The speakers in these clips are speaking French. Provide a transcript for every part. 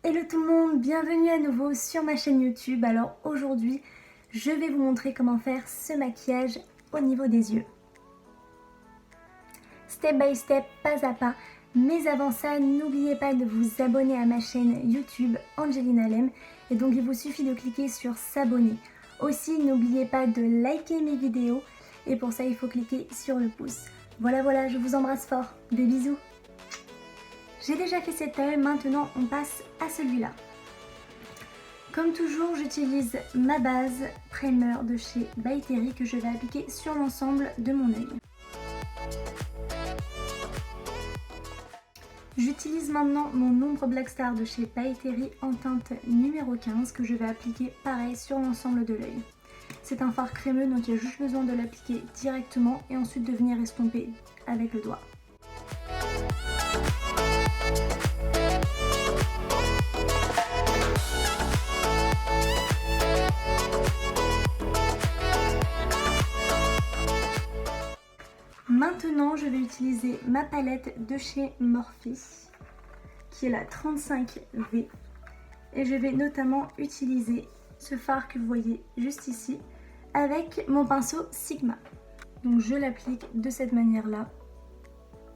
Hello tout le monde, bienvenue à nouveau sur ma chaîne YouTube. Alors aujourd'hui, je vais vous montrer comment faire ce maquillage au niveau des yeux. Step by step, pas à pas. Mais avant ça, n'oubliez pas de vous abonner à ma chaîne YouTube Angelina Lem. Et donc il vous suffit de cliquer sur s'abonner. Aussi, n'oubliez pas de liker mes vidéos. Et pour ça, il faut cliquer sur le pouce. Voilà, je vous embrasse fort. Des bisous. J'ai déjà fait cet œil, maintenant on passe à celui-là. Comme toujours, j'utilise ma base primer de chez By Terry que je vais appliquer sur l'ensemble de mon œil. J'utilise maintenant mon ombre Black Star de chez By Terry en teinte numéro 15 que je vais appliquer pareil sur l'ensemble de l'œil. C'est un fard crémeux donc il y a juste besoin de l'appliquer directement et ensuite de venir estomper avec le doigt. Maintenant, je vais utiliser ma palette de chez Morphe, qui est la 35V. Et je vais notamment utiliser ce fard que vous voyez juste ici, avec mon pinceau Sigma. Donc je l'applique de cette manière-là,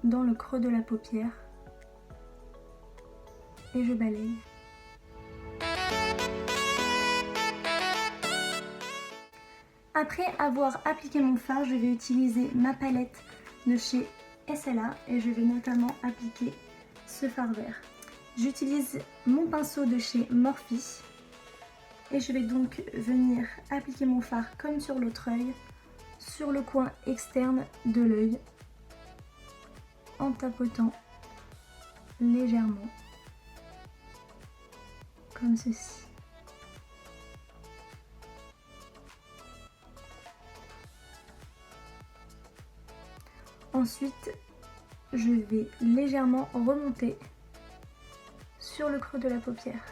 dans le creux de la paupière. Et je balaye. Après avoir appliqué mon fard, je vais utiliser ma palette de chez SLA et je vais notamment appliquer ce fard vert. J'utilise mon pinceau de chez Morphe et je vais donc venir appliquer mon fard comme sur l'autre œil, sur le coin externe de l'œil, en tapotant légèrement, comme ceci. Ensuite, je vais légèrement remonter sur le creux de la paupière.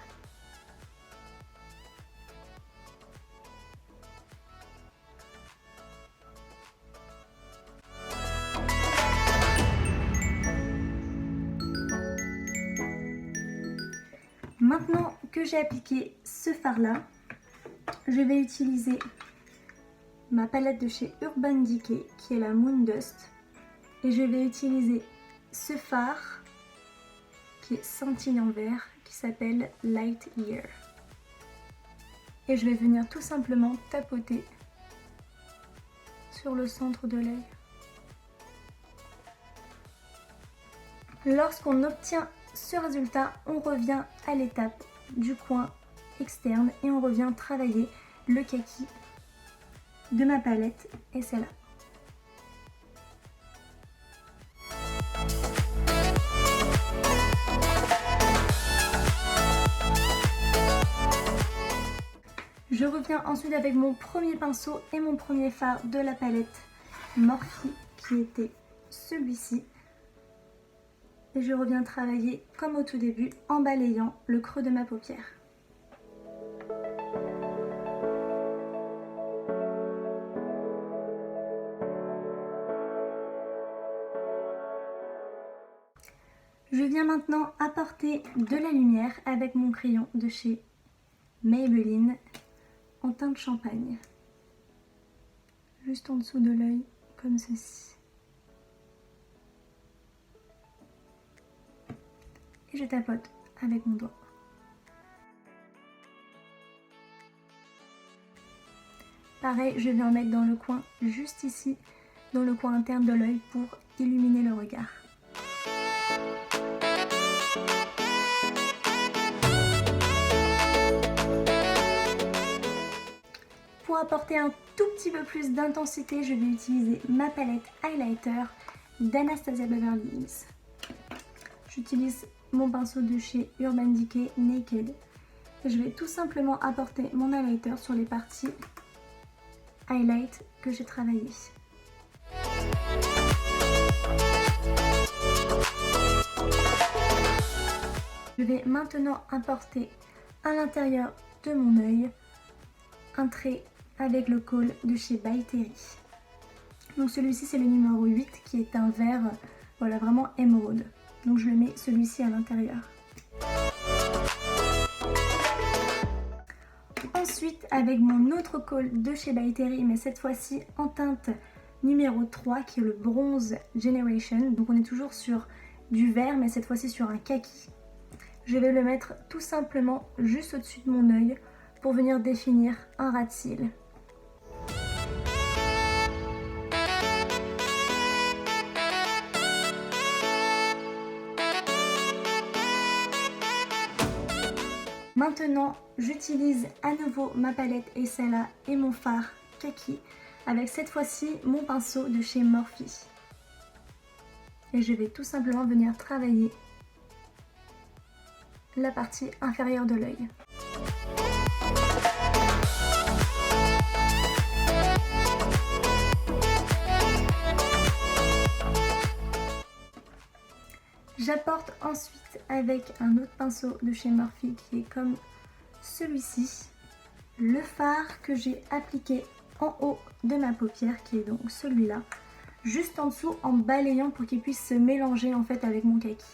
Maintenant que j'ai appliqué ce fard-là, je vais utiliser ma palette de chez Urban Decay qui est la Moon Dust. Et je vais utiliser ce fard qui est scintillant vert qui s'appelle Light Year. Et je vais venir tout simplement tapoter sur le centre de l'œil. Lorsqu'on obtient ce résultat, on revient à l'étape du coin externe et on revient travailler le kaki de ma palette et celle-là. Je reviens ensuite avec mon premier pinceau et mon premier fard de la palette Morphe qui était celui-ci. Et je reviens travailler comme au tout début en balayant le creux de ma paupière. Je viens maintenant apporter de la lumière avec mon crayon de chez Maybelline en teinte champagne, juste en dessous de l'œil, comme ceci. Et je tapote avec mon doigt. Pareil, je vais en mettre dans le coin, juste ici, dans le coin interne de l'œil pour illuminer le regard. Pour apporter un tout petit peu plus d'intensité, je vais utiliser ma palette highlighter d'Anastasia Beverly Hills. J'utilise mon pinceau de chez Urban Decay Naked. Et je vais tout simplement apporter mon highlighter sur les parties highlight que j'ai travaillées. Je vais maintenant apporter à l'intérieur de mon œil un trait avec le col de chez By Terry. Donc celui-ci c'est le numéro 8 qui est un vert voilà, vraiment émeraude. Donc je le mets celui-ci à l'intérieur. Ensuite, avec mon autre col de chez By Terry, mais cette fois-ci en teinte numéro 3, qui est le Bronze Generation. Donc on est toujours sur du vert, mais cette fois-ci sur un kaki. Je vais le mettre tout simplement juste au-dessus de mon œil pour venir définir un ras de cils. Maintenant, j'utilise à nouveau ma palette Essela et mon fard kaki avec cette fois-ci mon pinceau de chez Morphe. Et je vais tout simplement venir travailler la partie inférieure de l'œil. J'apporte ensuite avec un autre pinceau de chez Morphe qui est comme celui-ci, le fard que j'ai appliqué en haut de ma paupière, qui est donc celui-là, juste en dessous en balayant pour qu'il puisse se mélanger en fait avec mon kaki.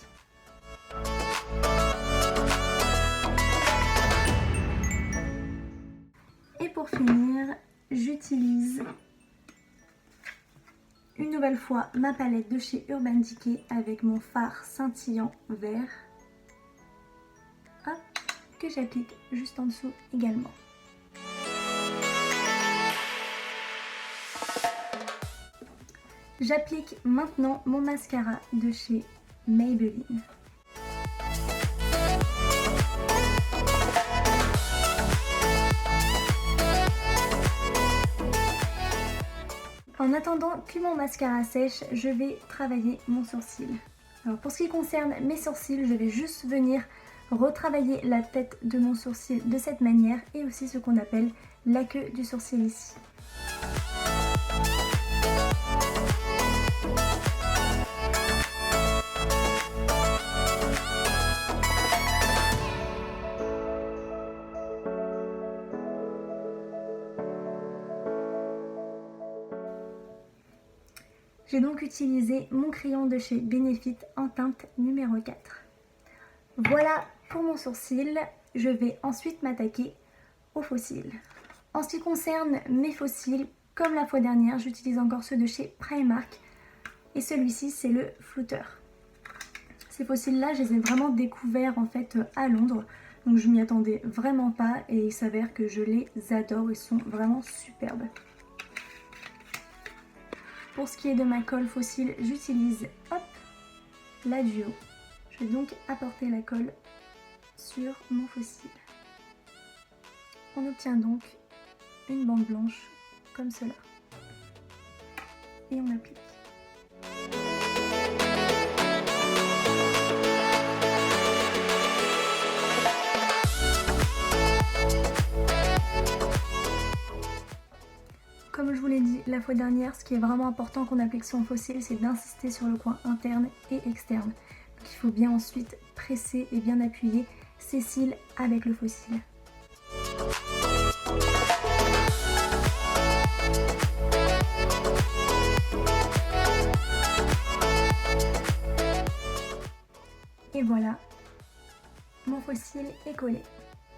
Et pour finir, j'utilise une nouvelle fois ma palette de chez Urban Decay avec mon fard scintillant vert, hop, que j'applique juste en dessous également. J'applique maintenant mon mascara de chez Maybelline. En attendant que mon mascara sèche, je vais travailler mon sourcil. Alors pour ce qui concerne mes sourcils, je vais juste venir retravailler la tête de mon sourcil de cette manière et aussi ce qu'on appelle la queue du sourcil ici. J'ai donc utilisé mon crayon de chez Benefit en teinte numéro 4. Voilà pour mon sourcil. Je vais ensuite m'attaquer aux faux cils. En ce qui concerne mes faux cils, comme la fois dernière, j'utilise encore ceux de chez Primark. Et celui-ci, c'est le flouteur. Ces faux cils-là, je les ai vraiment découverts en fait à Londres. Donc je m'y attendais vraiment pas et il s'avère que je les adore. Ils sont vraiment superbes. Pour ce qui est de ma colle faux cils, j'utilise la Duo. Je vais donc apporter la colle sur mon faux cil. On obtient donc une bande blanche comme cela. Et on applique. Comme je vous l'ai dit la fois dernière, ce qui est vraiment important quand on applique son faux cil, c'est d'insister sur le coin interne et externe. Donc il faut bien ensuite presser et bien appuyer ses cils avec le faux cil. Et voilà, mon faux cil est collé.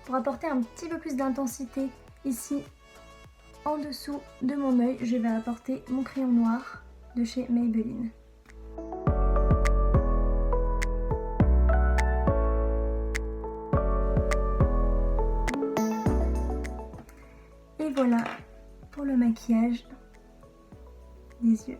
Pour apporter un petit peu plus d'intensité ici, en dessous de mon œil, je vais apporter mon crayon noir de chez Maybelline. Et voilà pour le maquillage des yeux.